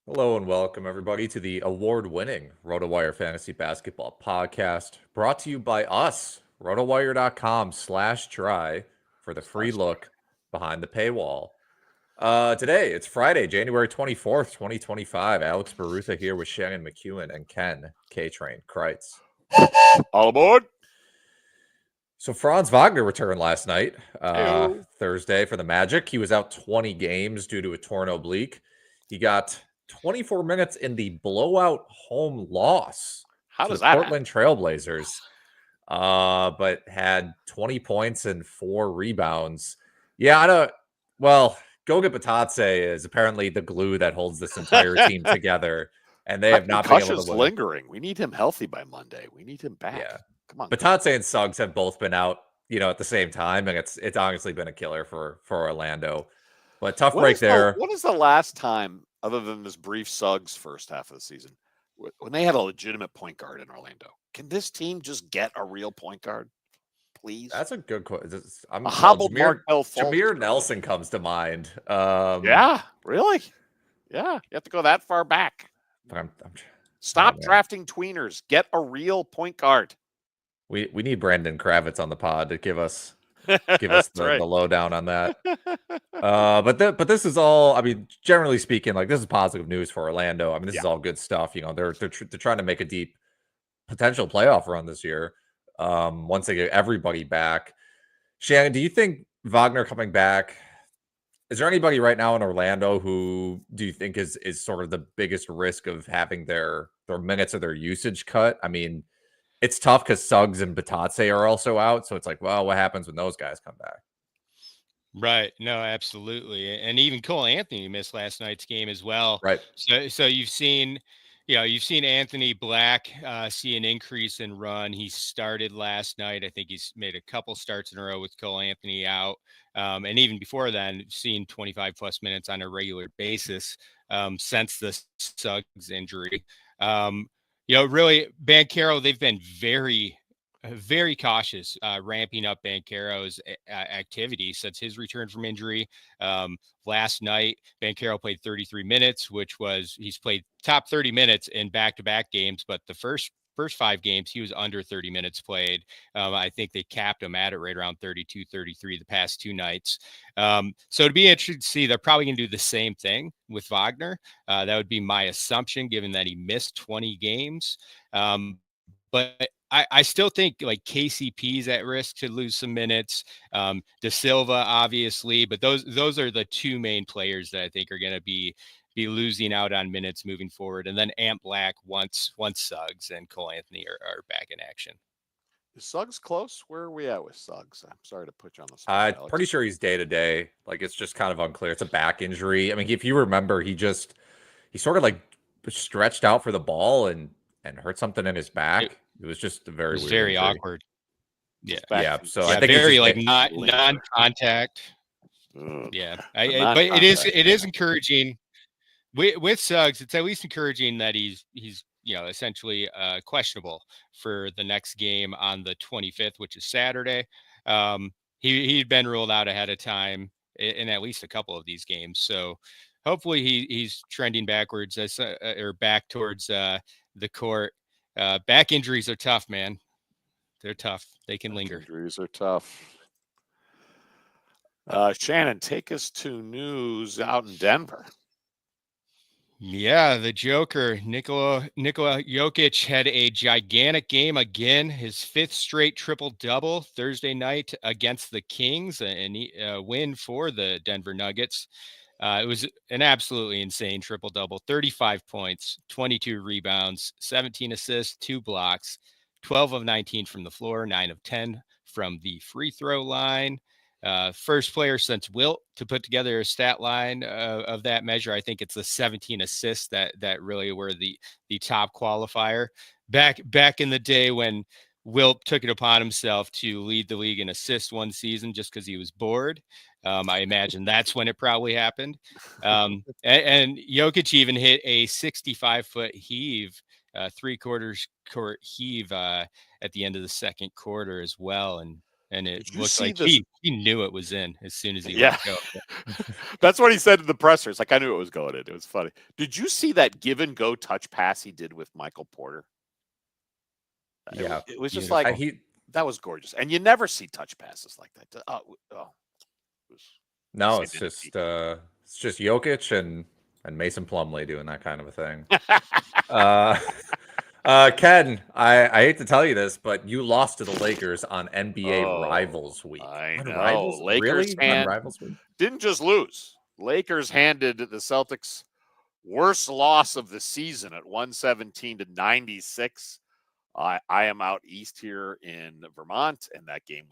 Hello and welcome, everybody, to the award-winning RotoWire Fantasy Basketball Podcast, brought to you by us, rotowire.com/try, for the free look behind the paywall. Today, it's Friday, January 24th, 2025. Alex Barutha here with Shannon McEwen and Ken K-Train Kreitz. All aboard. So Franz Wagner returned last night, Thursday, for the Magic. He was out 20 games due to a torn oblique. He got 24 minutes in the blowout home loss How to does the that Portland Trailblazers, but had 20 points and 4 rebounds. Yeah, Goga Batadze is apparently the glue that holds this entire team together, and they have not been able to win. Lingering. We need him healthy by Monday. We need him back. Yeah. Come on. Batadze and Suggs have both been out, at the same time, and it's honestly been a killer for Orlando. But tough break there. What is the last time, other than this brief Suggs first half of the season, when they had a legitimate point guard in Orlando? Can this team just get a real point guard, please? That's a good question. Jameer Nelson comes to mind. Yeah, really? Yeah, you have to go that far back. Stop drafting tweeners. Get a real point guard. We need Brandon Kravitz on the pod to give us the lowdown on that. But this is all, I mean, generally speaking, like, this is positive news for Orlando. I mean, this is all good stuff. They're trying to make a deep potential playoff run this year. Once they get everybody back. Shannon, do you think Wagner coming back? Is there anybody right now in Orlando who do you think is sort of the biggest risk of having their minutes of their usage cut? I mean, it's tough because Suggs and Batadze are also out. So it's like, well, what happens when those guys come back? Right. No, absolutely. And even Cole Anthony missed last night's game as well. Right. So you've seen Anthony Black see an increase in run. He started last night. I think he's made a couple starts in a row with Cole Anthony out. And even before then, seen 25 plus minutes on a regular basis since the Suggs injury. Really, Banchero, they've been very cautious ramping up Banchero's activity since his return from injury. Last night, Banchero played 33 minutes, he's played top 30 minutes in back-to-back games, but the first 5 games, he was under 30 minutes played. I think they capped him at it right around 32, 33 the past 2 nights. So it'd be interesting to see. They're probably going to do the same thing with Wagner. That would be my assumption, given that he missed 20 games. But I still think like KCP is at risk to lose some minutes. De Silva, obviously, but those are the 2 main players that I think are going to be losing out on minutes moving forward. And then Ant Black once Suggs and Cole Anthony are back in action. Is Suggs close? Where are we at with Suggs? I'm sorry to put you on the spot. I'm pretty sure he's day-to-day. Like, it's just kind of unclear. It's a back injury. I mean, if you remember, he sort of like stretched out for the ball and hurt something in his back. It was just very weird. Very awkward. Yeah. Yeah. So I think very like non-contact. Yeah. But it is encouraging with Suggs. It's at least encouraging that he's essentially questionable for the next game on the 25th, which is Saturday. He'd been ruled out ahead of time in at least a couple of these games. So hopefully he's trending backwards or back towards the court. Back injuries are tough, man. They're tough. They can linger. Injuries are tough. Shannon, take us to news out in Denver. Yeah, the Joker, Nikola Jokic, had a gigantic game again, his 5th straight triple-double Thursday night against the Kings, and a win for the Denver Nuggets. It was an absolutely insane triple-double, 35 points, 22 rebounds, 17 assists, 2 blocks, 12 of 19 from the floor, 9 of 10 from the free throw line. First player since Wilt to put together a stat line of that measure. I think it's the 17 assists that really were the top qualifier. Back in the day when Wilt took it upon himself to lead the league in assists one season just because he was bored. I imagine that's when it probably happened. And Jokic even hit a 65-foot heave, 3/4 court heave at the end of the second quarter as well. And and it Did you looked see like this? he knew it was in as soon as he Yeah. let go. That's what he said in the presser. It's like, I knew it was going in. It was funny. Did you see that give and go touch pass he did with Michael Porter? Yeah. It was just Beautiful. like, that was gorgeous. And you never see touch passes like that. No, it's just Jokic and Mason Plumlee doing that kind of a thing. Ken, I hate to tell you this, but you lost to the Lakers on NBA Rivals Week. I know. Rivals? Lakers really? On Rivals Week? Didn't just lose. Lakers handed the Celtics worst loss of the season at 117-96. I am out east here in Vermont, and that game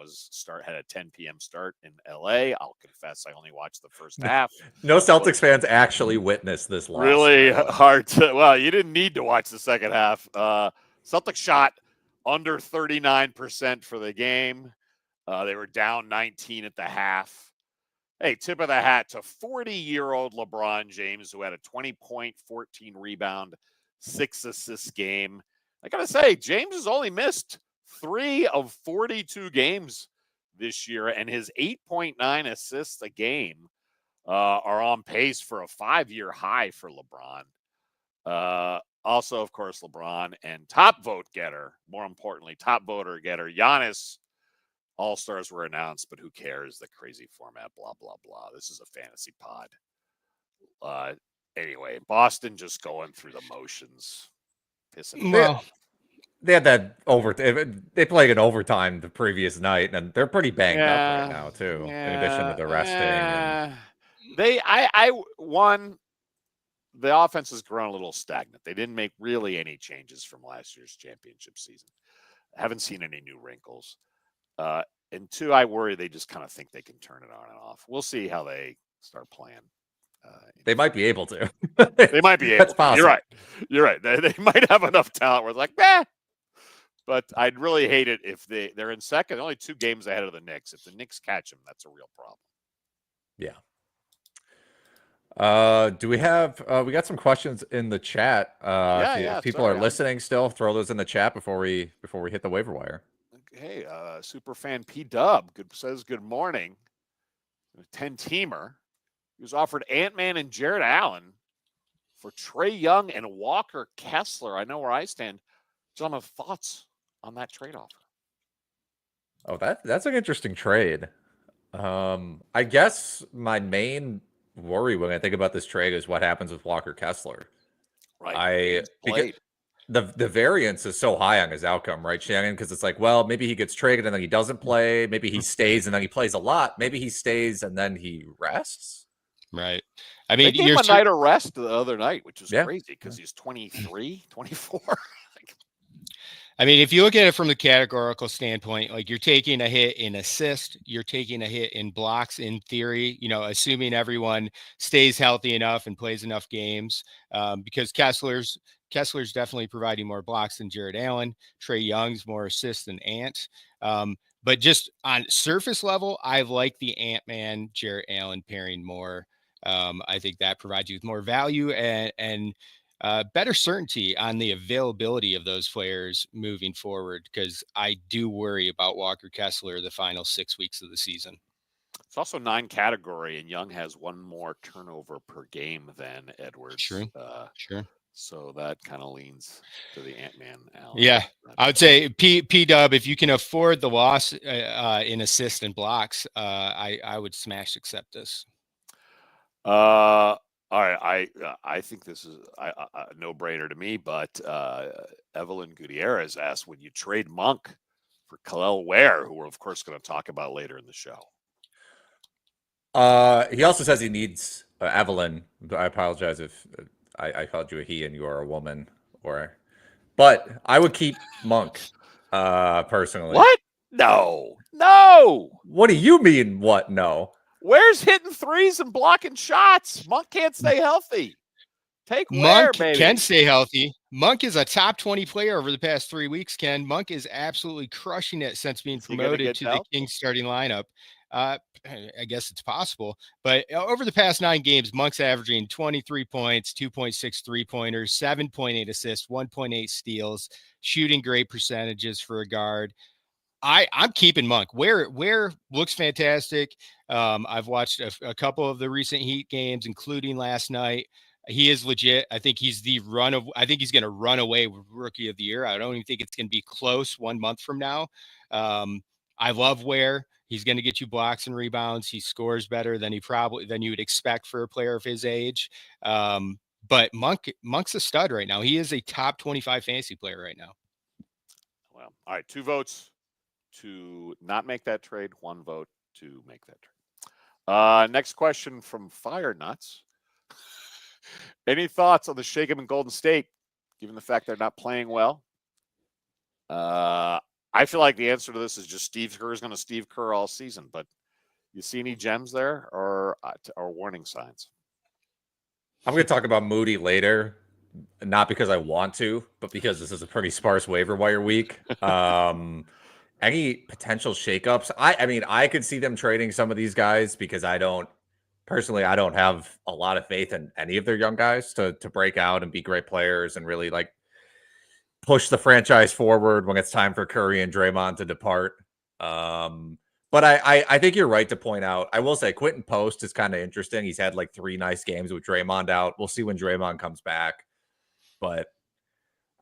had a 10 p.m. start in LA. I'll confess, I only watched the first half. No Celtics fans actually witnessed this loss. Really hard to. Well, you didn't need to watch the second half. Celtics shot under 39% for the game. They were down 19 at the half. Hey, tip of the hat to 40-year-old LeBron James, who had a 20-point, 14-rebound, 6-assist game. I got to say, James has only missed 3 of 42 games this year, and his 8.9 assists a game are on pace for a 5-year high for LeBron. Also, of course, LeBron and top vote getter, more importantly, top voter getter, Giannis. All-Stars were announced, but who cares? The crazy format, blah, blah, blah. This is a fantasy pod. Anyway, Boston just going through the motions. Well, they had that they played in overtime the previous night, and they're pretty banged up right now too. In addition to the resting, the offense has grown a little stagnant. They didn't make really any changes from last year's championship season. Haven't seen any new wrinkles. And 2, I worry they just kind of think they can turn it on and off. We'll see how they start playing. They might be able to. They might be able That's possible. You're right. They might have enough talent where it's like, But I'd really hate it if they're in second. Only 2 games ahead of the Knicks. If the Knicks catch them, that's a real problem. Yeah. Do we have we got some questions in the chat. If people are listening still, throw those in the chat before we hit the waiver wire. Hey, super fan P Dub says good morning. 10-teamer. He was offered Ant-Man and Jared Allen for Trae Young and Walker Kessler. I know where I stand. Gentlemen, thoughts on that trade offer? Oh, that's an interesting trade. I guess my main worry when I think about this trade is what happens with Walker Kessler. Right. The variance is so high on his outcome, right, Shannon? Because it's like, well, maybe he gets traded and then he doesn't play. Maybe he stays and then he plays a lot. Maybe he stays and then he rests. Right. I mean, they gave him a night of rest the other night, which is crazy because he's 23, 24. I mean, if you look at it from the categorical standpoint, like you're taking a hit in assist, you're taking a hit in blocks in theory, assuming everyone stays healthy enough and plays enough games, because Kessler's definitely providing more blocks than Jared Allen. Trae Young's more assists than Ant. But just on surface level, I like the Ant-Man, Jared Allen pairing more. I think that provides you with more value and better certainty on the availability of those players moving forward, because I do worry about Walker Kessler the final 6 weeks of the season. It's also 9 category, and Young has 1 more turnover per game than Edwards. Sure. So that kind of leans to the Ant-Man. Allen. Yeah, I would say P-Dub, if you can afford the loss in assist and blocks, I would smash accept this. All right, I think this is a no-brainer to me, but Evelyn Gutierrez asked, would you trade Monk for Kel'El Ware, who we're, of course, going to talk about later in the show? He also says he needs Evelyn. I apologize if I called you a he and you are a woman, but I would keep Monk personally. What? No. What do you mean? What? No. Ware's hitting threes and blocking shots. Monk can't stay healthy. Take Ware, Monk baby. can stay healthy. Monk is a top 20 player over the past 3 weeks, Ken. Monk is absolutely crushing it since being promoted to the Kings starting lineup. I guess it's possible. But over the past 9 games, Monk's averaging 23 points, 2.6 3-pointers, 7.8 assists, 1.8 steals, shooting great percentages for a guard. I'm keeping Monk. Ware looks fantastic. I've watched a couple of the recent Heat games, including last night. He is legit. I think he's I think he's going to run away with Rookie of the Year. I don't even think it's going to be close 1 month from now. I love Ware. He's going to get you blocks and rebounds. He scores better than you would expect for a player of his age. But Monk's a stud right now. He is a top 25 fantasy player right now. Well, all right, 2 votes to not make that trade, 1 vote to make that trade. Next question from Fire Nuts. Any thoughts on the shakeup in Golden State, given the fact they're not playing well? I feel like the answer to this is just Steve Kerr is going to Steve Kerr all season. But you see any gems there or warning signs? I'm going to talk about Moody later, not because I want to, but because this is a pretty sparse waiver wire week. Any potential shakeups? I mean, I could see them trading some of these guys because I don't have a lot of faith in any of their young guys to break out and be great players and really like push the franchise forward when it's time for Curry and Draymond to depart. But I think you're right to point out. I will say Quentin Post is kind of interesting. He's had like 3 nice games with Draymond out. We'll see when Draymond comes back. But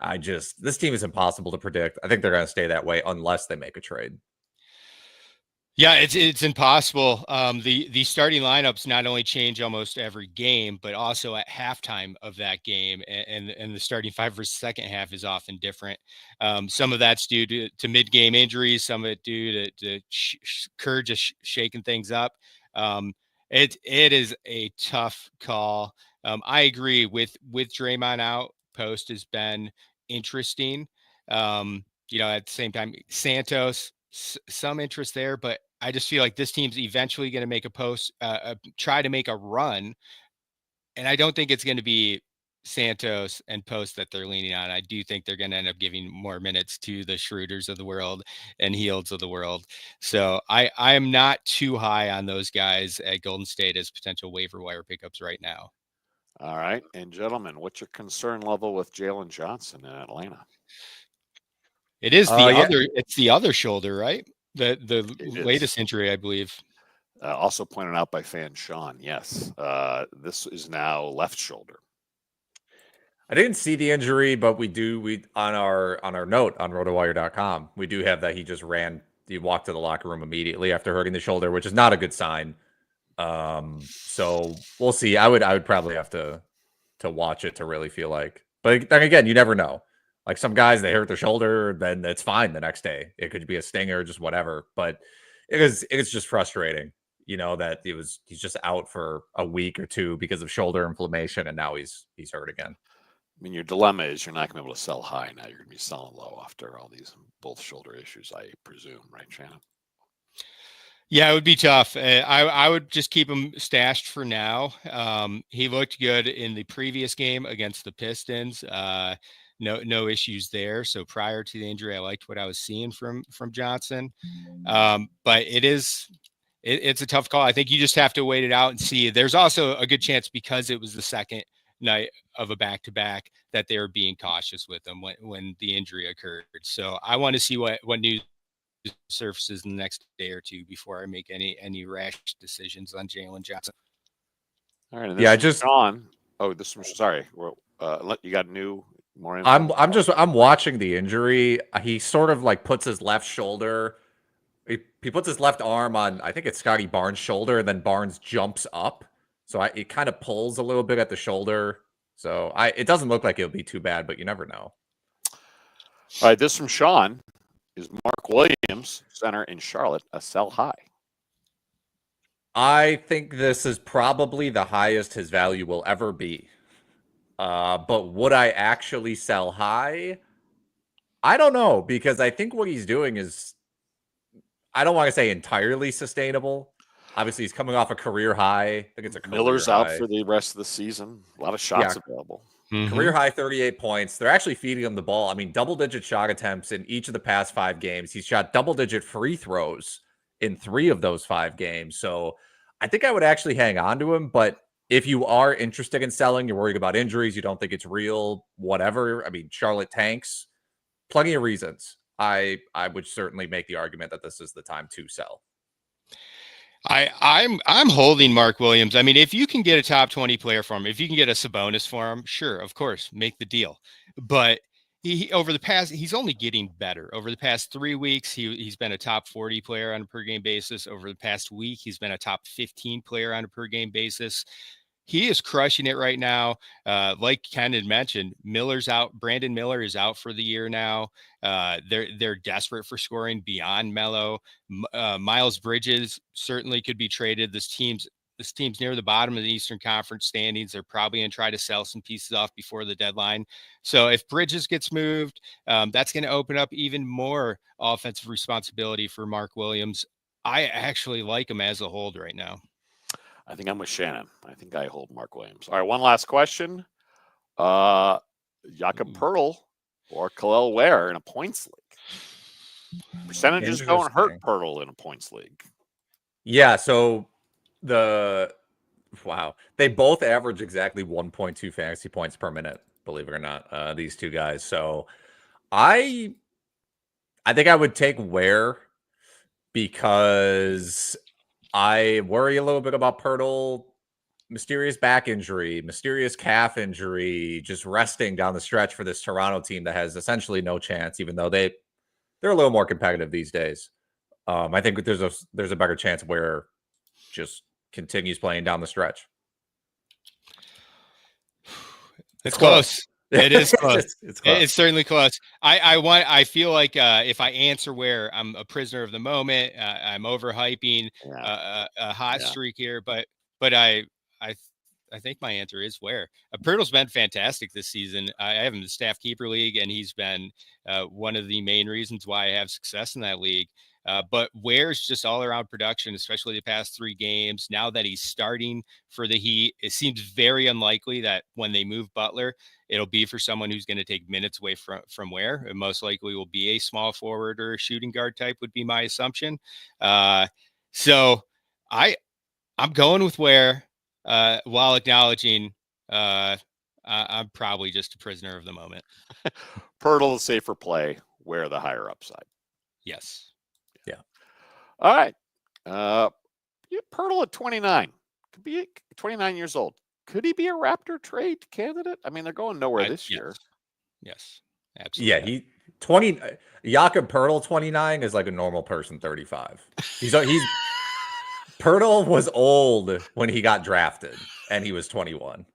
this team is impossible to predict. I think they're going to stay that way unless they make a trade. Yeah, it's impossible. The starting lineups not only change almost every game, but also at halftime of that game, and the starting 5 versus second half is often different. Some of that's due to mid-game injuries, some of it due to Kerr just shaking things up. It is a tough call. I agree with Draymond out. Post has been interesting. At the same time, Santos, some interest there, but I just feel like this team's eventually going to make try to make a run. And I don't think it's going to be Santos and Post that they're leaning on. I do think they're going to end up giving more minutes to the Schroeders of the world and Healds of the world. So I am not too high on those guys at Golden State as potential waiver wire pickups right now. All right. And gentlemen, what's your concern level with Jalen Johnson in Atlanta? It is it's the other shoulder, right? The latest injury, I believe. Also pointed out by fan Sean. Yes. This is now left shoulder. I didn't see the injury, but we on our note on RotoWire.com, we do have that he walked to the locker room immediately after hurting the shoulder, which is not a good sign. So we'll see. I would probably have to watch it to really feel like, but then again, you never know. Like some guys, they hurt their shoulder, then it's fine the next day. It could be a stinger, just whatever. But it's just frustrating, that he's just out for a week or 2 because of shoulder inflammation, and now he's hurt again. I mean, your dilemma is you're not going to be able to sell high now. You're going to be selling low after all these both shoulder issues, I presume, right, Shannon? Yeah, it would be tough. I would just keep him stashed for now. He looked good in the previous game against the Pistons. No issues there. So prior to the injury, I liked what I was seeing from Johnson. But it's a tough call. I think you just have to wait it out and see. There's also a good chance because it was the second night of a back-to-back that they were being cautious with him when the injury occurred. So I want to see what news surfaces in the next day or 2 before I make any rash decisions on Jalen Johnson. All right. Yeah, Sean. Oh, this one. Sorry. Well, you got more info? I'm watching the injury. He sort of like puts his left shoulder. He puts his left arm on, I think it's Scotty Barnes' shoulder, and then Barnes jumps up. So it kind of pulls a little bit at the shoulder. So it doesn't look like it'll be too bad, but you never know. All right, this from Sean. Is Mark Williams, center in Charlotte, a sell high? I think this is probably the highest his value will ever be. But would I actually sell high? I don't know, because I think what he's doing is, I don't want to say entirely sustainable. Obviously, he's coming off a career high. I think it's a career Miller's high. Out for the rest of the season. A lot of shots available. Mm-hmm. Career high 38 points. They're actually feeding him the ball. I mean, double-digit shot attempts in each of the past 5 games. He's shot double-digit free throws in 3 of those 5 games. So I think I would actually hang on to him. But if you are interested in selling, you're worried about injuries, you don't think it's real, whatever. I mean, Charlotte tanks. Plenty of reasons. I would certainly make the argument that this is the time to sell. I'm holding Mark Williams. I mean, if you can get a top 20 player for him, if you can get a Sabonis for him, sure, of course, make the deal. But he's only getting better. Over the past 3 weeks, he's been a top 40 player on a per game basis. Over the past week, he's been a top 15 player on a per game basis. He is crushing it right now. Like Ken had mentioned, Miller's out. Brandon Miller is out for the year now. They're desperate for scoring beyond Melo. Miles Bridges certainly could be traded. This team's near the bottom of the Eastern Conference standings. They're probably going to try to sell some pieces off before the deadline. So if Bridges gets moved, that's going to open up even more offensive responsibility for Mark Williams. I actually like him as a hold right now. I think I'm with Shannon. I think I hold Mark Williams. All right, one last question. Jakob Poeltl or Kel'El Ware in a points league? Percentages don't hurt Poeltl in a points league. Yeah, so they both average exactly 1.2 fantasy points per minute, believe it or not, these two guys. So I think I would take Ware because I worry a little bit about Poeltl. Mysterious back injury, mysterious calf injury, just resting down the stretch for this Toronto team that has essentially no chance, even though they're a little more competitive these days. I think there's a better chance Ware just continues playing down the stretch. It's close. It is close. It's close. It's certainly close. I feel like if I answer Ware, I'm a prisoner of the moment. I'm overhyping a hot streak here, but I think my answer is Ware. Poeltl's been fantastic this season. I have him in the staff keeper league, and he's been one of the main reasons why I have success in that league. But Ware's just all around production, especially the past 3 games. Now that he's starting for the Heat, it seems very unlikely that when they move Butler, it'll be for someone who's going to take minutes away from Ware. It most likely will be a small forward or a shooting guard type would be my assumption. So I'm going with Ware while acknowledging I'm probably just a prisoner of the moment. Poeltl is safer play, Ware the higher upside. Yes. Yeah. All right. Poeltl at 29. Could be 29 years old. Could he be a Raptor trade candidate? I mean, they're going nowhere this year. Yes. Absolutely. Yeah, Jakob Poeltl 29 is like a normal person 35. He's Poeltl was old when he got drafted, and he was 21.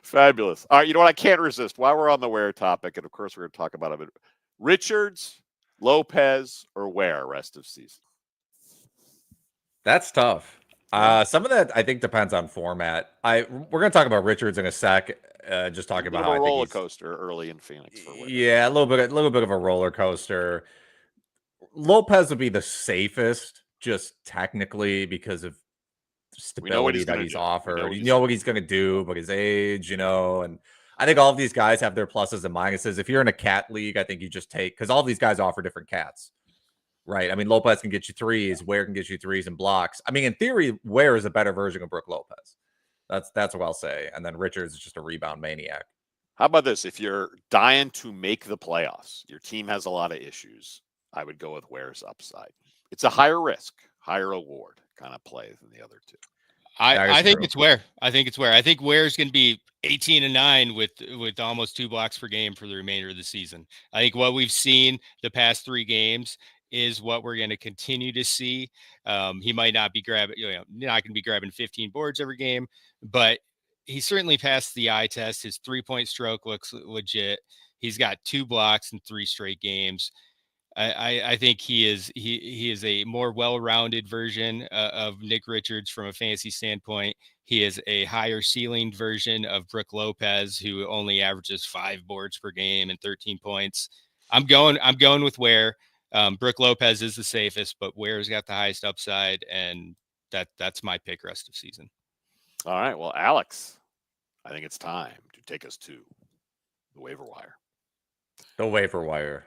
Fabulous. All right, you know what? I can't resist. While we're on the Ware topic, and of course we're going to talk about it, Richards, Lopez, or Ware rest of season? That's tough. Some of that I think depends on format. We're going to talk about Richards in a sec. Just talking about how a roller coaster early in Phoenix. For yeah, a little bit of a roller coaster. Lopez would be the safest, just technically because of stability that he's offered. You know what he's going to do, but his age, and I think all of these guys have their pluses and minuses. If you're in a cat league, I think you just take, because all of these guys offer different cats, right? I mean, Lopez can get you threes, Ware can get you threes and blocks. I mean, in theory, Ware is a better version of Brook Lopez. That's what I'll say. And then Richards is just a rebound maniac. How about this? If you're dying to make the playoffs, your team has a lot of issues, I would go with Ware's upside. It's a higher risk, higher reward kind of play than the other two. I think it's Ware. I think Ware's going to be 18-9 with almost 2 blocks per game for the remainder of the season. I think what we've seen the past 3 games is what we're going to continue to see. He might not be not going to be grabbing 15 boards every game, but he certainly passed the eye test. His 3-point stroke looks legit. He's got 2 blocks in 3 straight games. I think he is a more well-rounded version of Nick Richards from a fantasy standpoint. He is a higher ceilinged version of Brook Lopez, who only averages 5 boards per game and 13 points. I'm going with Ware. Brook Lopez is the safest, but Ware's got the highest upside, and that's my pick rest of season. All right. Well, Alex, I think it's time to take us to the waiver wire. The waiver wire.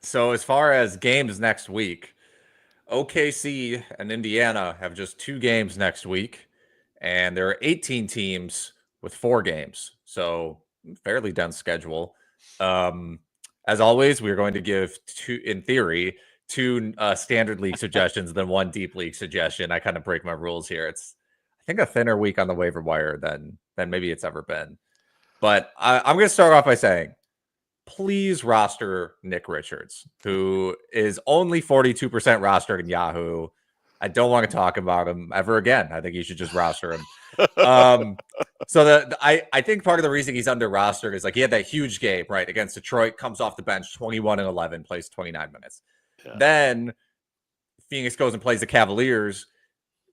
So as far as games next week, OKC and Indiana have just 2 games next week, and there are 18 teams with 4 games. So fairly dense schedule. As always, we're going to give in theory, two standard league suggestions, then one deep league suggestion. I kind of break my rules here. It's, I think, a thinner week on the waiver wire than maybe it's ever been. But I'm going to start off by saying, please roster Nick Richards, who is only 42% rostered in Yahoo. I don't want to talk about him ever again. I think you should just roster him. So I think part of the reason he's under rostered is like he had that huge game, right, against Detroit, comes off the bench, 21 and 11, plays 29 minutes. Yeah. Then Phoenix goes and plays the Cavaliers.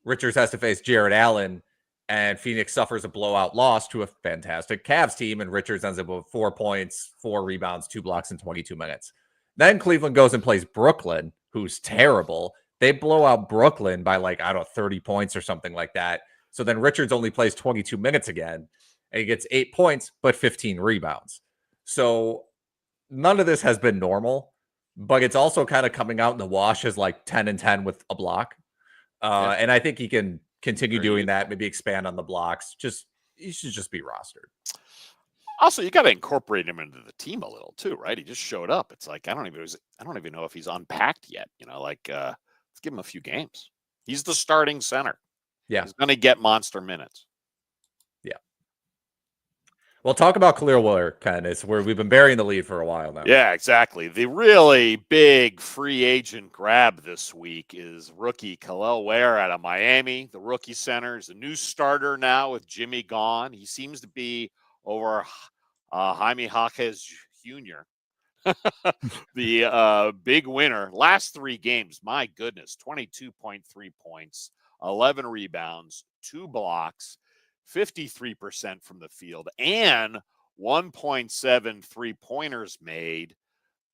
Richards has to face Jared Allen, and Phoenix suffers a blowout loss to a fantastic Cavs team, and Richards ends up with 4 points, 4 rebounds, 2 blocks in 22 minutes. Then Cleveland goes and plays Brooklyn, who's terrible. They blow out Brooklyn by 30 points or something like that. So then Richards only plays 22 minutes again, and he gets 8 points, but 15 rebounds. So none of this has been normal, but it's also kind of coming out in the wash as 10 and 10 with a block. And I think he can continue doing that, maybe expand on the blocks. He should just be rostered. Also, you got to incorporate him into the team a little too, right? He just showed up. It's like, I don't even know if he's unpacked yet. Let's give him a few games. He's the starting center. Yeah. He's going to get monster minutes. Yeah. Well, talk about Kel'El Ware, Ken. It's where we've been burying the lead for a while now. Yeah, exactly. The really big free agent grab this week is rookie Kel'El Ware out of Miami. The rookie center is a new starter now with Jimmy gone. He seems to be over Jaime Jaquez Jr., the big winner. Last 3 games, my goodness, 22.3 points, 11 rebounds, 2 blocks, 53% from the field, and 1.7 3-pointers made.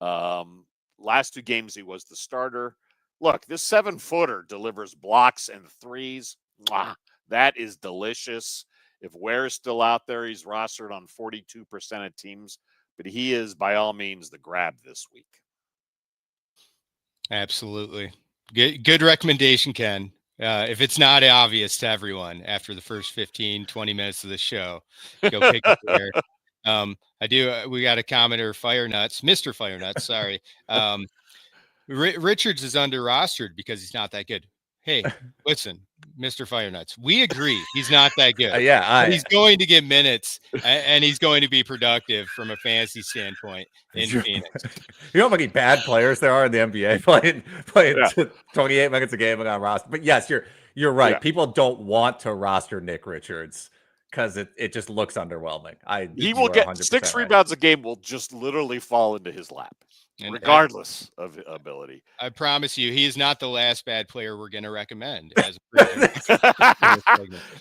Last 2 games, he was the starter. Look, this 7-footer delivers blocks and threes. Mwah, that is delicious. If Ware is still out there, he's rostered on 42% of teams, but he is by all means the grab this week. Absolutely. Good recommendation, Ken. If it's not obvious to everyone after the first 15, 20 minutes of the show, go pick up Ware. We got a commenter, Mr. Firenuts, sorry. Richards is under rostered because he's not that good. Hey, listen, Mr. Firenuts, we agree he's not that good. But he's going to get minutes, and he's going to be productive from a fantasy standpoint in Phoenix. You know how many bad players there are in the NBA playing 28 minutes a game on roster. But yes, you're right. Yeah. People don't want to roster Nick Richards because it just looks underwhelming. He will get 6 rebounds a game will just literally fall into his lap. Regardless of ability. I promise you, he is not the last bad player we're going to recommend.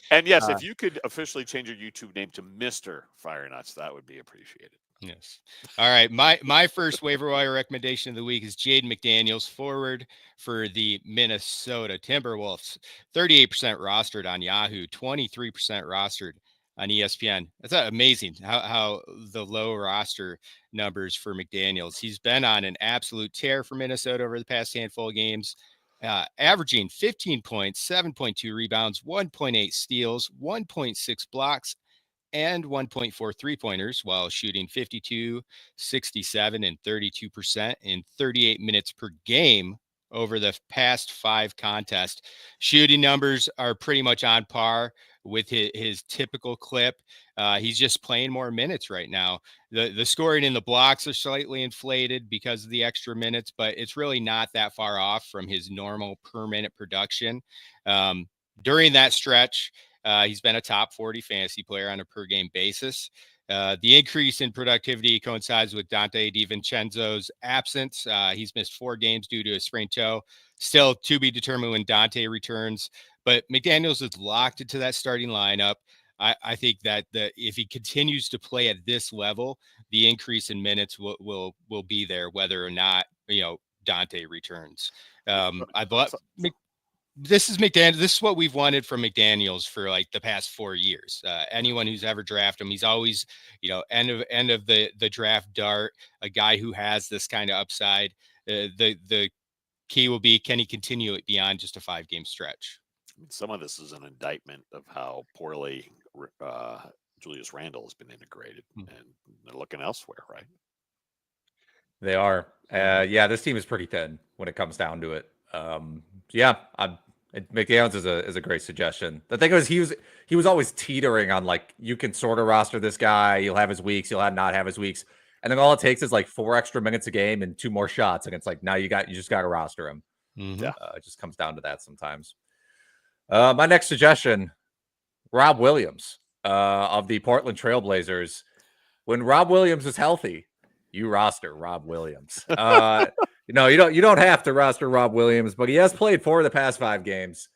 And yes, if you could officially change your YouTube name to Mr. Firenuts, that would be appreciated. Yes. All right. My first waiver wire recommendation of the week is Jaden McDaniels, forward for the Minnesota Timberwolves. 38% rostered on Yahoo, 23% rostered on ESPN. That's amazing how the low roster numbers for McDaniels. He's been on an absolute tear for Minnesota over the past handful of games, averaging 15 points, 7.2 rebounds, 1.8 steals, 1.6 blocks, and 1.4 3-pointers while shooting 52, 67, and 32% in 38 minutes per game over the past 5 contests. Shooting numbers are pretty much on par with his typical clip. He's just playing more minutes right now. The scoring and the blocks are slightly inflated because of the extra minutes, but it's really not that far off from his normal per minute production. During that stretch, he's been a top 40 fantasy player on a per game basis. The increase in productivity coincides with Dante DiVincenzo's absence. He's missed 4 games due to a sprained toe. Still to be determined when Dante returns, but McDaniels is locked into that starting lineup. I think that if he continues to play at this level, the increase in minutes will be there, whether or not Dante returns. This is McDaniels. This is what we've wanted from McDaniels for the past 4 years. Anyone who's ever drafted him, he's always, end of the draft dart, a guy who has this kind of upside. The key will be, can he continue it beyond just a 5-game stretch? Some of this is an indictment of how poorly Julius Randle has been integrated, and they're looking elsewhere, right? They are. Yeah, this team is pretty thin when it comes down to it. McDaniels is a great suggestion. The thing is, he was always teetering on like, you can sort of roster this guy. You'll have his weeks. You'll not have his weeks. And then all it takes is like 4 extra minutes a game and 2 more shots. And it's like, now you just got to roster him. Yeah. It just comes down to that sometimes. My next suggestion, Rob Williams of the Portland Trailblazers. When Rob Williams is healthy, you roster Rob Williams. You don't have to roster Rob Williams, but he has played 4 of the past 5 games.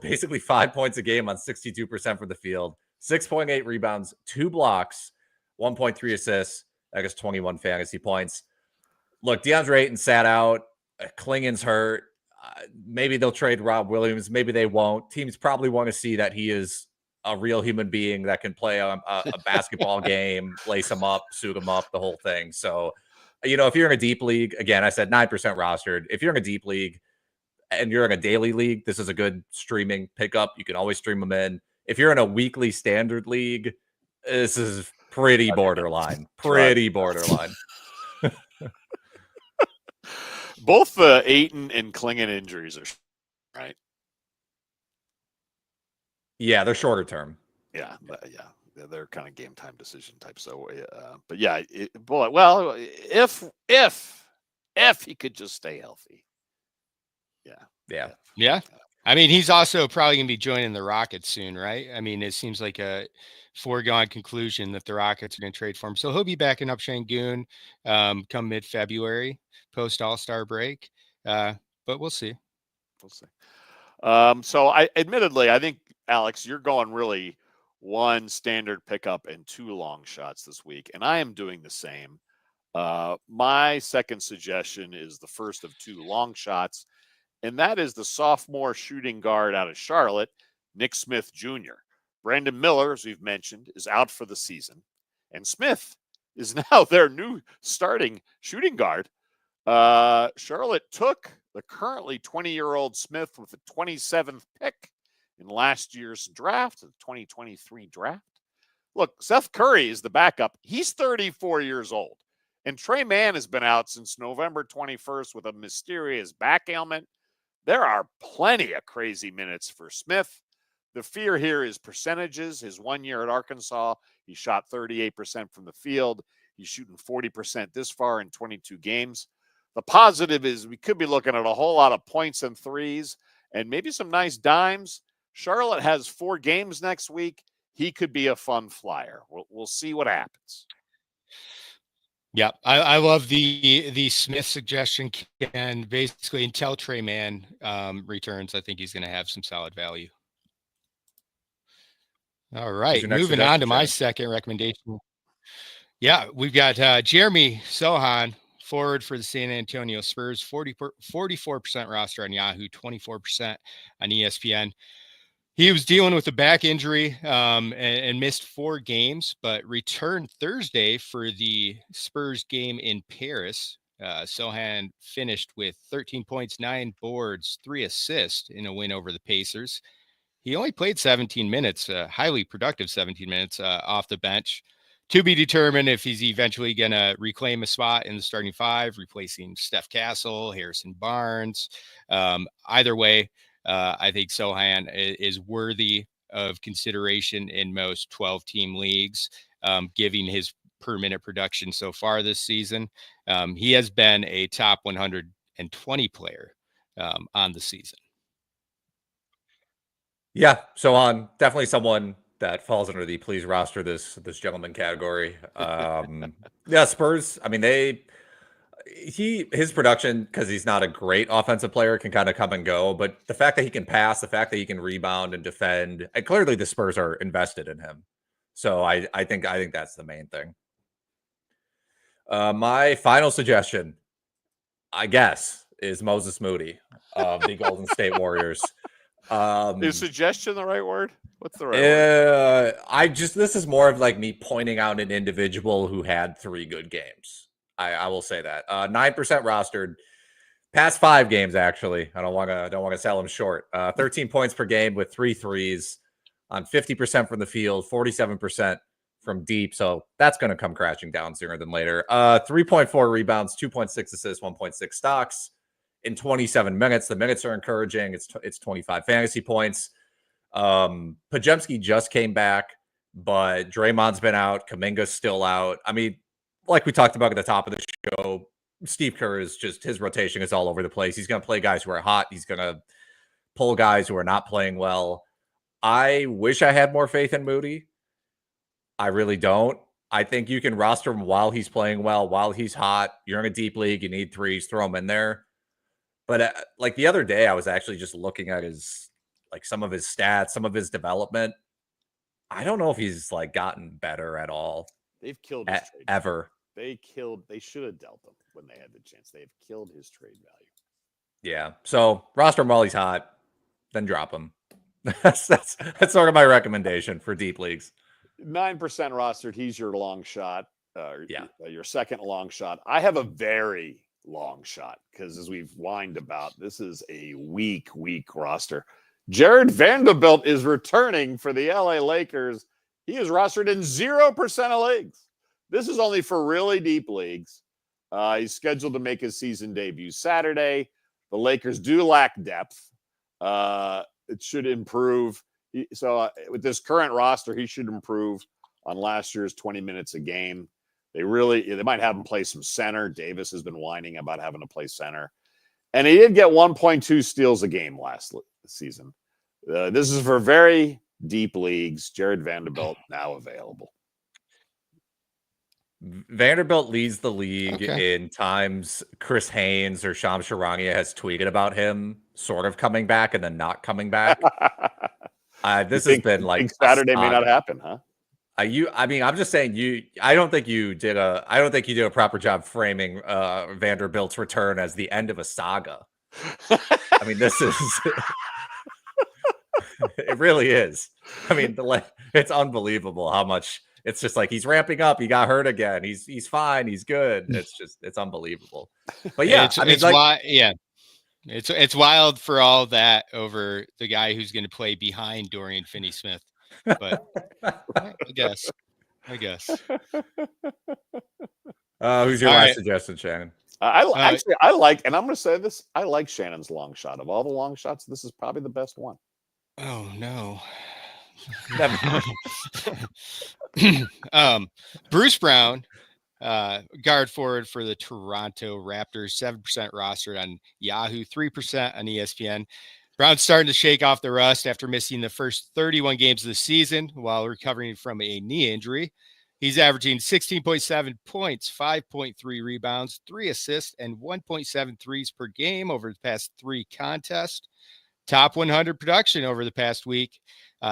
Basically 5 points a game on 62% from the field, 6.8 rebounds, 2 blocks, 1.3 assists, I guess 21 fantasy points. Look, DeAndre Ayton sat out. Klingon's hurt. Maybe they'll trade Rob Williams. Maybe they won't. Teams probably want to see that he is a real human being that can play a basketball game, lace him up, suit him up, the whole thing. So, if you're in a deep league, again, I said 9% rostered. If you're in a deep league and you're in a daily league, this is a good streaming pickup. You can always stream them in. If you're in a weekly standard league, this is pretty borderline. Pretty borderline. Both the Ayton and Klingon injuries are right. Yeah, they're shorter term. Yeah, they're kind of game time decision type. So, but yeah, if he could just stay healthy, yeah. I mean, he's also probably going to be joining the Rockets soon, right? I mean, it seems like a foregone conclusion that the Rockets are going to trade for him. So he'll be backing up Şengün come mid-February, post All-Star break. But we'll see. So I think, Alex, you're going really 1 standard pickup and 2 long shots this week, and I am doing the same. My second suggestion is the first of 2 long shots, and that is the sophomore shooting guard out of Charlotte, Nick Smith Jr. Brandon Miller, as we've mentioned, is out for the season, and Smith is now their new starting shooting guard. Charlotte took the currently 20-year-old Smith with the 27th pick in last year's draft, the 2023 draft. Look, Seth Curry is the backup. He's 34 years old. And Trey Mann has been out since November 21st with a mysterious back ailment. There are plenty of crazy minutes for Smith. The fear here is percentages. His 1 year at Arkansas, he shot 38% from the field. He's shooting 40% this far in 22 games. The positive is we could be looking at a whole lot of points and threes and maybe some nice dimes. Charlotte has 4 games next week. He could be a fun flyer. We'll see what happens. Yeah, I love the Smith suggestion, and basically until Trey Mann returns, I think he's going to have some solid value. All right, moving on to my second recommendation. Yeah, we've got Jeremy Sochan, forward for the San Antonio Spurs, 44% roster on Yahoo, 24% on ESPN. He was dealing with a back injury and missed 4 games, but returned Thursday for the Spurs game in Paris. Sochan finished with 13 points, 9 boards, 3 assists in a win over the Pacers. He only played 17 minutes, highly productive 17 minutes off the bench. To be determined if he's eventually going to reclaim a spot in the starting 5, replacing Steph Castle, Harrison Barnes. Either way, I think Sochan is worthy of consideration in most 12-team leagues, giving his per-minute production so far this season. He has been a top 120 player on the season. Yeah, Sochan, definitely someone that falls under the please roster this gentleman category. Yeah, Spurs, I mean, his production, because he's not a great offensive player, can kind of come and go. But the fact that he can pass, the fact that he can rebound and defend, and clearly the Spurs are invested in him. So I think that's the main thing. My final suggestion, I guess, is Moses Moody of the Golden State Warriors. Is suggestion the right word? What's the right word? This is more of like me pointing out an individual who had 3 good games. I will say that 9% rostered, past 5 games actually. I don't want to sell him short. 13 points per game with 3 threes, on 50% from the field, 47% from deep. So that's going to come crashing down sooner than later. 3.4 rebounds, 2.6 assists, 1.6 stocks in 27 minutes. The minutes are encouraging. It's 25 fantasy points. Podziemski just came back, but Draymond's been out. Kuminga's still out. I mean, like we talked about at the top of the show, Steve Kerr is just, his rotation is all over the place. He's going to play guys who are hot. He's going to pull guys who are not playing well. I wish I had more faith in Moody. I really don't. I think you can roster him while he's playing well, while he's hot. You're in a deep league. You need threes, throw him in there. But like the other day, I was actually just looking at some of his stats, some of his development. I don't know if he's like gotten better at all. They've killed his trade ever. They should have dealt him when they had the chance. They've killed his trade value. Yeah. So roster him while he's hot, then drop him. That's sort of my recommendation for deep leagues. 9% rostered. He's your long shot. Your second long shot. I have a very long shot because, as we've whined about, this is a weak roster. Jared Vanderbilt is returning for the LA Lakers. He is rostered in 0% of leagues. This is only for really deep leagues. He's scheduled to make his season debut Saturday. The Lakers do lack depth. It should improve. So with this current roster, he should improve on last year's 20 minutes a game. They might have him play some center. Davis has been whining about having to play center. And he did get 1.2 steals a game last season. This is for very deep leagues. Jared Vanderbilt now available. Vanderbilt leads the league in times Chris Haynes or Shams Charania has tweeted about him sort of coming back and then not coming back. This has been like Saturday may not happen, huh? I'm just saying I don't think you did a proper job framing Vanderbilt's return as the end of a saga. I mean, this is it really is. I mean, it's unbelievable how much it's just like he's ramping up. He got hurt again. He's fine. He's good. It's unbelievable. But yeah, it's wild for all that over the guy who's going to play behind Dorian Finney-Smith. But I guess. Who's your last suggestion, Shannon? I like, and I'm going to say this. I like Shannon's long shot. Of all the long shots, this is probably the best one. Oh no. Bruce Brown, guard forward for the Toronto Raptors, 7% rostered on Yahoo, 3% on ESPN. Brown's starting to shake off the rust after missing the first 31 games of the season while recovering from a knee injury. He's averaging 16.7 points, 5.3 rebounds, 3 assists, and 1.7 threes per game over the past 3 contests. Top 100 production over the past week.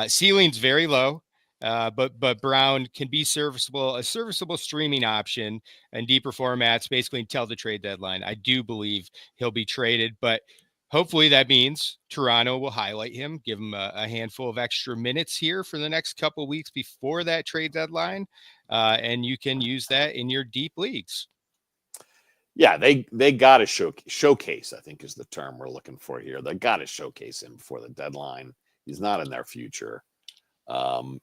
Ceiling's very low, but Brown can be a serviceable streaming option in deeper formats, basically until the trade deadline. I do believe he'll be traded, but hopefully that means Toronto will highlight him, give him a handful of extra minutes here for the next couple of weeks before that trade deadline, and you can use that in your deep leagues. Yeah, they got to showcase, I think is the term we're looking for here. They got to showcase him before the deadline. He's not in their future.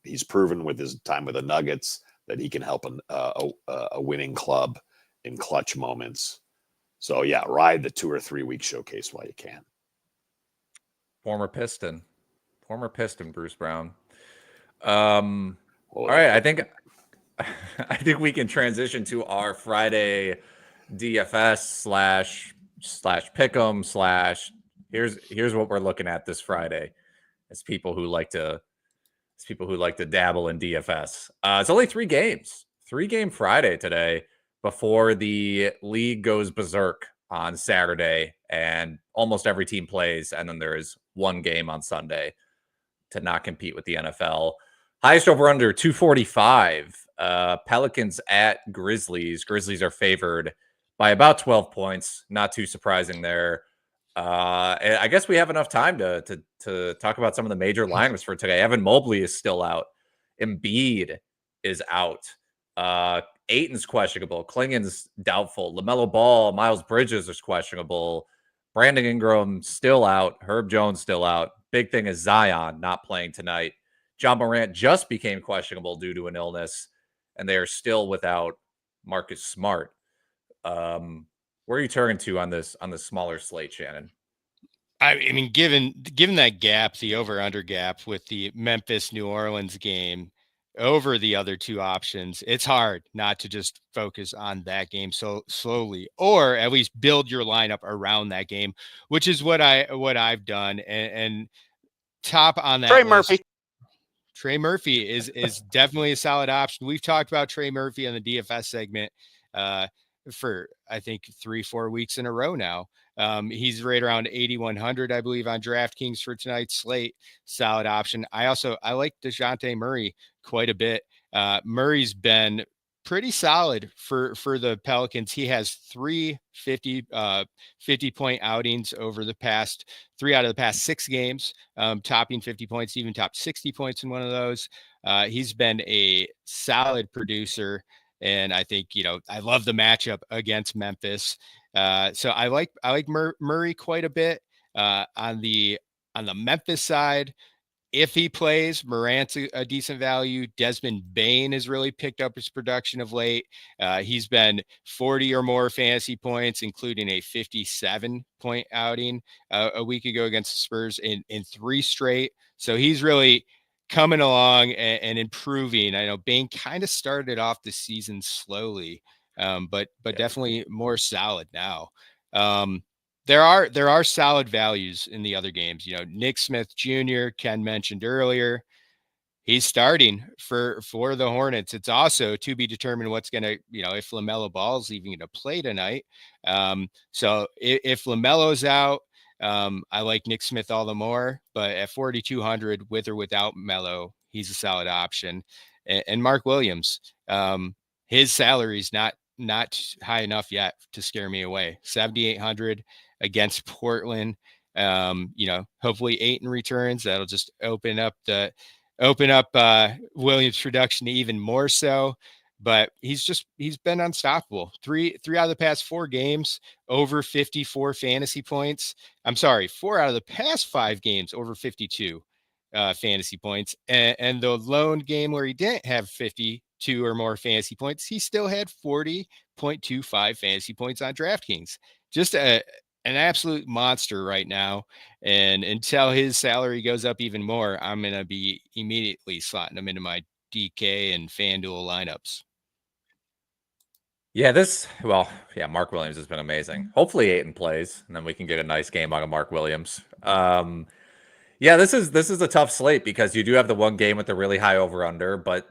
He's proven with his time with the Nuggets that he can help a winning club in clutch moments. So yeah, ride the 2 or 3 week showcase while you can. Former Piston, Bruce Brown. All right, I think we can transition to our Friday DFS slash pick'em / here's what we're looking at this Friday as people who like to dabble in DFS. It's only 3 games, 3-game Friday today before the league goes berserk on Saturday and almost every team plays. And then there is 1 game on Sunday to not compete with the NFL. Highest over under 245. Pelicans at Grizzlies. Grizzlies are favored by about 12 points. Not too surprising there. I guess we have enough time to talk about some of the major lineups for today. Evan Mobley is still out. Embiid is out. Ayton's questionable. Klingon's doubtful. LaMelo Ball, Miles Bridges is questionable. Brandon Ingram still out. Herb Jones still out. Big thing is Zion not playing tonight. John Morant just became questionable due to an illness, and they are still without Marcus Smart. Where are you turning to on this smaller slate, Shannon? I mean, given that gap, the over/under gap with the Memphis New Orleans game over the other two options, it's hard not to just focus on that game so slowly, or at least build your lineup around that game, which is what I've done. And top on that Trey list, Murphy. Trey Murphy is definitely a solid option. We've talked about Trey Murphy on the DFS segment for I think 3-4 weeks in a row now. He's right around 8,100, I believe, on DraftKings for tonight's slate. Solid option. I like DeJounte Murray quite a bit. Murray's been pretty solid for the Pelicans. He has 50-point outings over the past 3 out of the past 6 games, topping 50 points, even topped 60 points in one of those. He's been a solid producer. And I think, I love the matchup against Memphis. So I like Murray quite a bit. On the Memphis side, if he plays, Morant's a decent value. Desmond Bane has really picked up his production of late. He's been 40 or more fantasy points, including a 57-point outing a week ago against the Spurs in 3 straight. So he's really coming along and improving. I know Bane kind of started off the season slowly, but definitely more solid now. There are solid values in the other games. Nick Smith Jr., Ken mentioned earlier, he's starting for the Hornets. It's also to be determined what's going to, if LaMelo Ball's even going to play tonight. So if LaMelo's out, I like Nick Smith all the more, but at 4,200 with or without Melo, he's a solid option. And Mark Williams, his salary's not high enough yet to scare me away. 7,800 against Portland. Hopefully Ayton returns. That'll just open up Williams' production even more so. But he's been unstoppable. 3 out of the past 4 games over 54 fantasy points. I'm sorry, 4 out of the past 5 games over 52 fantasy points. And the lone game where he didn't have 52 or more fantasy points, he still had 40.25 fantasy points on DraftKings. Just an absolute monster right now. And until his salary goes up even more, I'm going to be immediately slotting him into my DK and FanDuel lineups. Yeah, Mark Williams has been amazing. Hopefully Ayton plays, and then we can get a nice game out of Mark Williams. This is a tough slate because you do have the one game with the really high over/under, but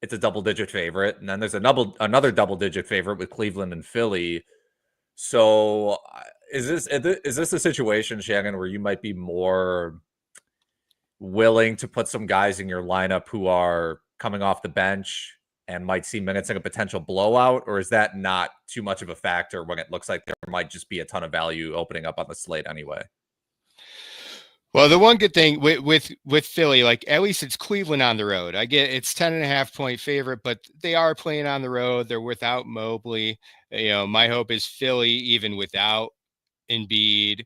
it's a double-digit favorite, and then there's another double-digit favorite with Cleveland and Philly. So, is this a situation, Shannon, where you might be more willing to put some guys in your lineup who are coming off the bench and might see minutes in a potential blowout, or is that not too much of a factor when it looks like there might just be a ton of value opening up on the slate anyway? Well, the one good thing with Philly, like at least it's Cleveland on the road. I get it's 10.5-point favorite, but they are playing on the road. They're without Mobley. My hope is Philly, even without Embiid,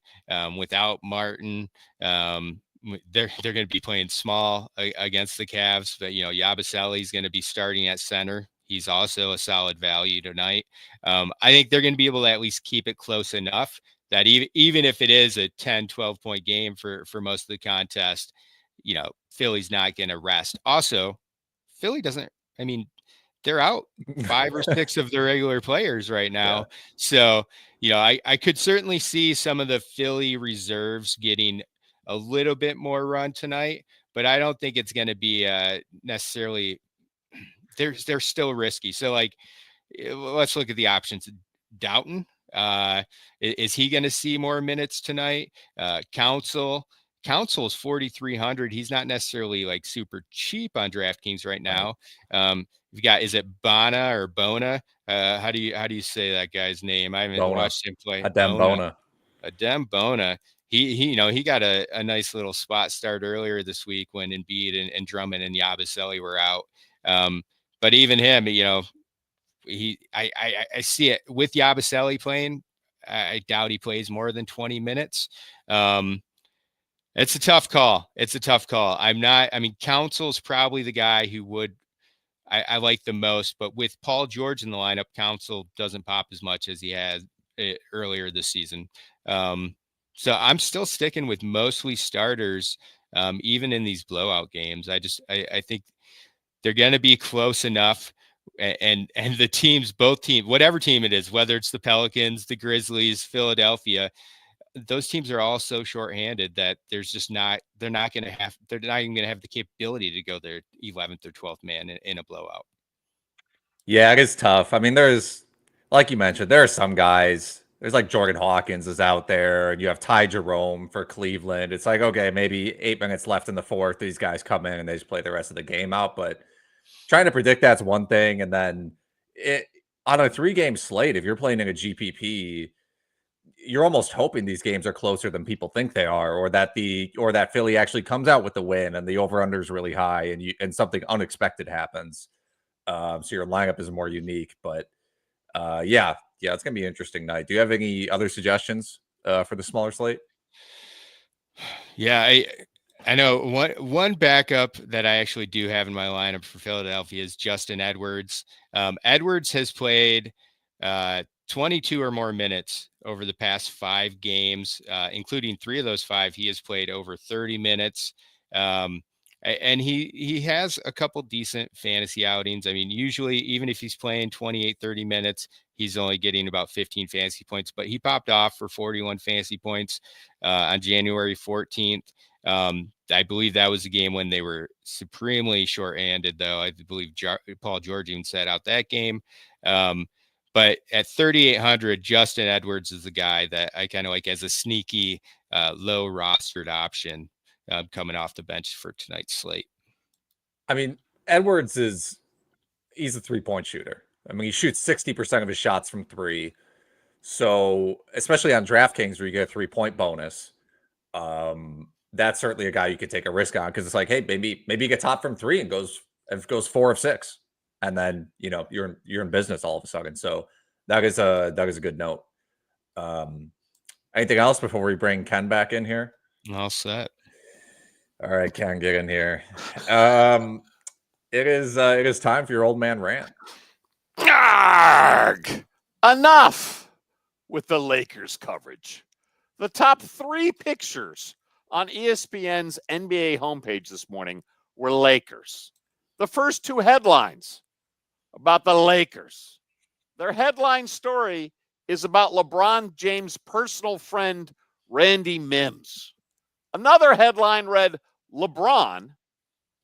without Martin, they're going to be playing small against the Cavs, but Yabusele is going to be starting at center. He's also a solid value tonight. I think they're going to be able to at least keep it close enough that even if it is a 10-12 point game for most of the contest, Philly's not going to rest. Also, Philly they're out 5 or 6 of their regular players right now. Yeah. So, I could certainly see some of the Philly reserves getting a little bit more run tonight, but I don't think it's going to be necessarily they're still risky. So let's look at the options. Doughton, is he going to see more minutes tonight? Council's 4,300. He's not necessarily super cheap on DraftKings right now. You've got, is it Bona or Bona? How do you say that guy's name? I haven't watched him play. Adem Bona. He got a nice little spot start earlier this week when Embiid and Drummond and Yabusele were out. But even him, I see it with Yabusele playing. I doubt he plays more than 20 minutes. It's a tough call. Council's probably the guy who I like the most, but with Paul George in the lineup, Council doesn't pop as much as he had earlier this season. So I'm still sticking with mostly starters, even in these blowout games. I think they're going to be close enough. And the teams, both teams, whatever team it is, whether it's the Pelicans, the Grizzlies, Philadelphia, those teams are all so shorthanded that they're not even going to have the capability to go their 11th or 12th man in a blowout. Yeah, it is tough. I mean, there's, like you mentioned, there are some guys. There's like Jordan Hawkins is out there, and you have Ty Jerome for Cleveland. It's like, okay, maybe 8 minutes left in the fourth. These guys come in and they just play the rest of the game out. But trying to predict that's one thing. And then on a 3-game slate, if you're playing in a GPP, you're almost hoping these games are closer than people think they are, or that Philly actually comes out with the win and the over-under is really high and something unexpected happens. So your lineup is more unique. But yeah, it's gonna be an interesting night. Do you have any other suggestions for the smaller slate? Yeah, I know one backup that I actually do have in my lineup for Philadelphia is Justin Edwards. Edwards has played 22 or more minutes over the past 5 games, including 3 of those 5. He has played over 30 minutes. And he has a couple decent fantasy outings. I mean, usually, even if he's playing 28, 30 minutes, he's only getting about 15 fantasy points, but he popped off for 41 fantasy points on January 14th. I believe that was the game when they were supremely shorthanded, though. I believe Paul George even sat out that game. But at 3,800, Justin Edwards is the guy that I kind of like as a sneaky, low rostered option coming off the bench for tonight's slate. I mean, Edwards he's a 3-point shooter. I mean, he shoots 60% of his shots from 3. So, especially on DraftKings where you get a 3-point bonus, that's certainly a guy you could take a risk on because it's like, hey, maybe you get top from 3 and goes 4 of 6, and then you're in business all of a sudden. So that is a good note. Anything else before we bring Ken back in here? All set. All right, Ken, get in here. It is time for your old man rant. Arg! Enough with the Lakers coverage. The top 3 pictures on ESPN's NBA homepage this morning were Lakers. The first 2 headlines about the Lakers. Their headline story is about LeBron James' personal friend, Randy Mims. Another headline read, LeBron,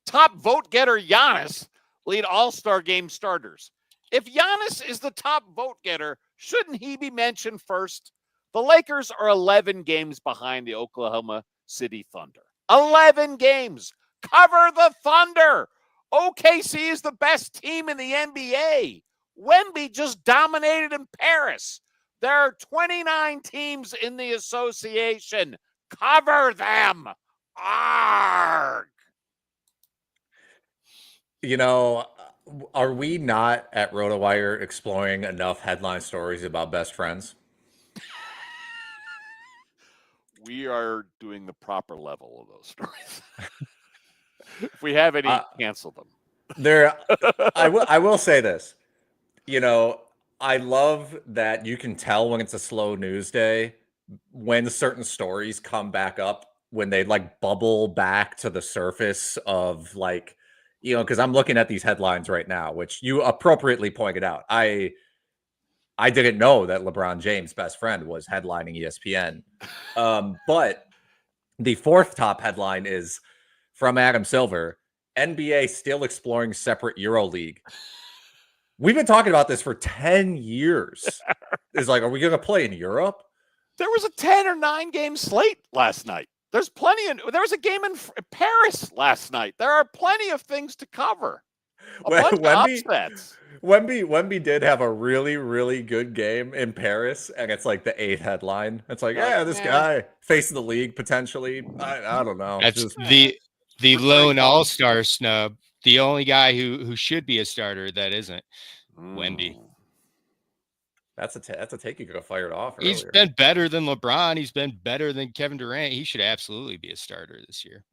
top vote getter Giannis, lead All-Star Game starters. If Giannis is the top vote getter, shouldn't he be mentioned first? The Lakers are 11 games behind the Oklahoma City Thunder. 11 games. Cover the Thunder. OKC is the best team in the NBA. Wemby just dominated in Paris. There are 29 teams in the association. Cover them. Arg! Are we not at RotoWire exploring enough headline stories about best friends? We are doing the proper level of those stories. If we have any, cancel them. I will say this. I love that you can tell when it's a slow news day when certain stories come back up, when they like bubble back to the surface of like, because I'm looking at these headlines right now, which you appropriately pointed out. I didn't know that LeBron James' best friend was headlining ESPN. But the 4th top headline is from Adam Silver, NBA still exploring separate EuroLeague. We've been talking about this for 10 years. It's like, are we going to play in Europe? There was a 10 or 9 game slate last night. There's plenty there was a game in Paris last night. There are plenty of things to cover. Wemby did have a really, really good game in Paris, and it's like the 8th headline. It's like, this guy face of the league potentially. I don't know. That's just the lone all-star snub. The only guy who should be a starter that isn't Wemby. That's a take you could have fired off He's earlier. been better than LeBron. He's been better than Kevin Durant. He should absolutely be a starter this year.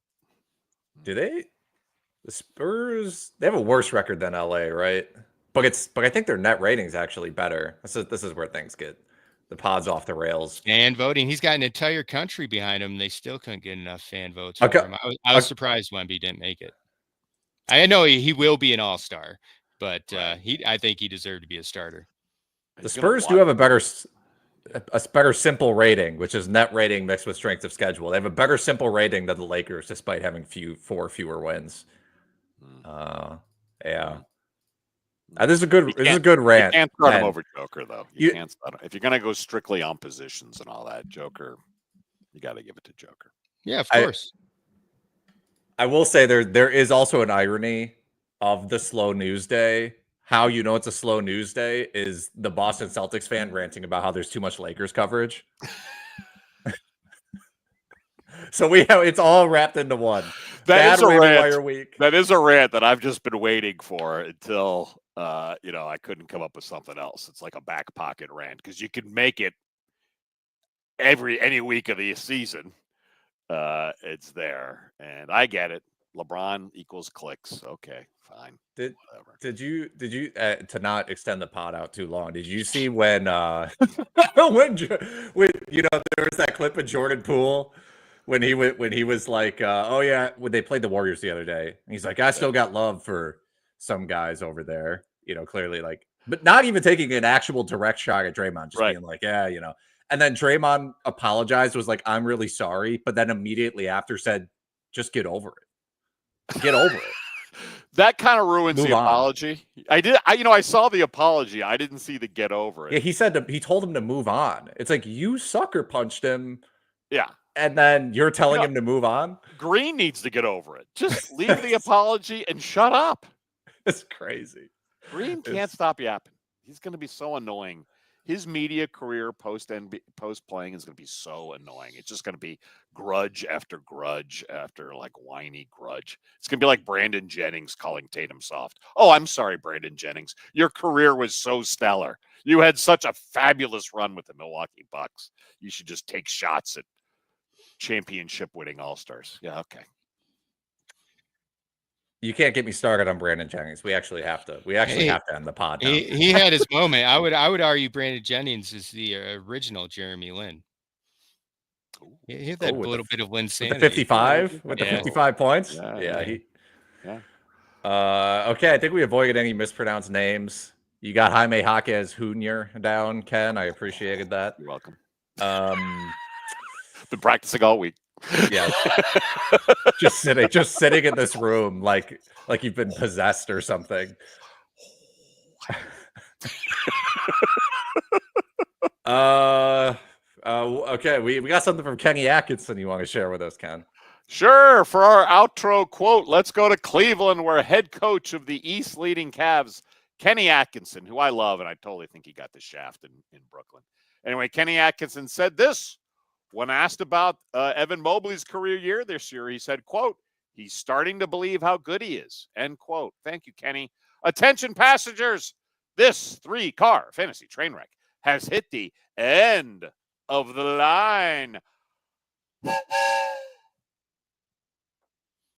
Do they? The Spurs, they have a worse record than LA, right? But I think their net rating's actually better. This is where things get the pods off the rails. Fan voting. He's got an entire country behind him. They still couldn't get enough fan votes for him. I was surprised Wemby didn't make it. I know he will be an all-star, but I think he deserved to be a starter. The Spurs do have a better simple rating, which is net rating mixed with strength of schedule. They have a better simple rating than the Lakers, despite having 4 fewer wins. Yeah. This is a good rant. You can't start him over Joker, though. You can't start him. If you're going to go strictly on positions and all that, Joker, you got to give it to Joker. Yeah, of course. I will say there is also an irony of the slow news day. How you know it's a slow news day is the Boston Celtics fan ranting about how there's too much Lakers coverage. So it's all wrapped into one. That is a rant. Week. That is a rant that I've just been waiting for until I couldn't come up with something else. It's like a back pocket rant because you can make it any week of the season. It's there, and I get it. LeBron equals clicks. Okay, fine. Did you to not extend the pod out too long? Did you see when there was that clip of Jordan Poole when he was like, oh yeah, when they played the Warriors the other day, he's like, I still got love for some guys over there, clearly but not even taking an actual direct shot at Draymond, just being like, yeah, and then Draymond apologized, was like, I'm really sorry, but then immediately after said, just get over it. Get over it. That kind of ruins the apology. I saw the apology. I didn't see the get over it. Yeah, he told him to move on. It's like you sucker punched him. Yeah. And then you're telling him to move on? Green needs to get over it. Just leave the apology and shut up. It's crazy. Green can't stop yapping. He's going to be so annoying. His media career post playing is going to be so annoying. It's just going to be grudge after whiny grudge. It's going to be like Brandon Jennings calling Tatum soft. Oh, I'm sorry, Brandon Jennings. Your career was so stellar. You had such a fabulous run with the Milwaukee Bucks. You should just take shots at championship winning All-Stars. Yeah, okay. You can't get me started on Brandon Jennings. We actually have to end the pod now. He had his moment. I would argue Brandon Jennings is the original Jeremy Lin. He had that little bit of Lin sanity. With the 55? With the 55 points? Yeah. Okay, I think we avoided any mispronounced names. You got Jaime Jaquez Jr. down, Ken. I appreciated that. You're welcome. Been practicing all week. Yeah. just sitting in this room like you've been possessed or something. Okay, we got something from Kenny Atkinson you want to share with us, Ken? Sure. For our outro quote, let's go to Cleveland, where head coach of the East leading Cavs, Kenny Atkinson, who I love, and I totally think he got the shaft in Brooklyn. Anyway, Kenny Atkinson said this. When asked about Evan Mobley's career year this year, he said, quote, he's starting to believe how good he is, end quote. Thank you, Kenny. Attention, passengers. This 3-car fantasy train wreck has hit the end of the line.